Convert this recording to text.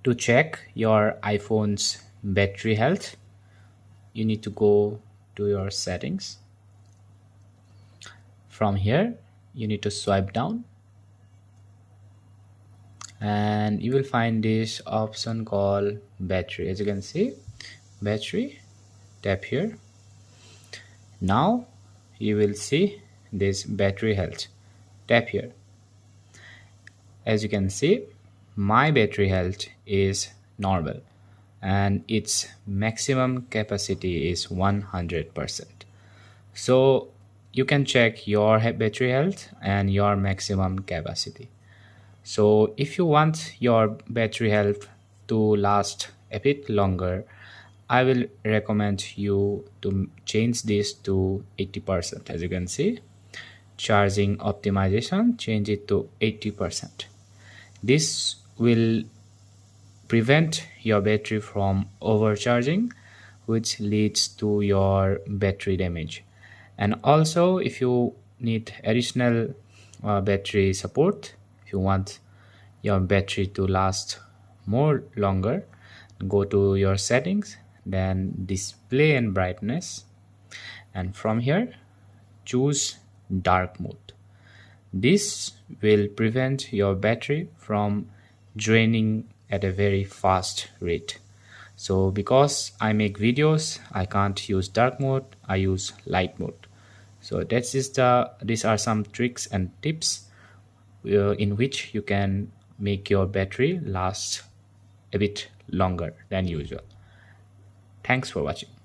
To check your iPhone's battery health, you need to go to your settings. From here, you need to swipe down and you will find this option called battery. As you can see, battery, tap here. Now you will see this battery health, tap here. As you can see, my battery health is normal and its maximum capacity is 100%. So you can check your battery health and your maximum capacity. So if you want your battery health to last a bit longer, I will recommend you to change this to 80%. As you can see, charging optimization, change it to 80%. This will prevent your battery from overcharging, which leads to your battery damage. And also, if you need additional battery support, if you want your battery to last more longer, go to your settings, then display and brightness, and from here choose dark mode. This will prevent your battery from draining at a very fast rate. So because I make videos, I can't use dark mode, I use light mode. So these are some tricks and tips in which you can make your battery last a bit longer than usual. Thanks for watching.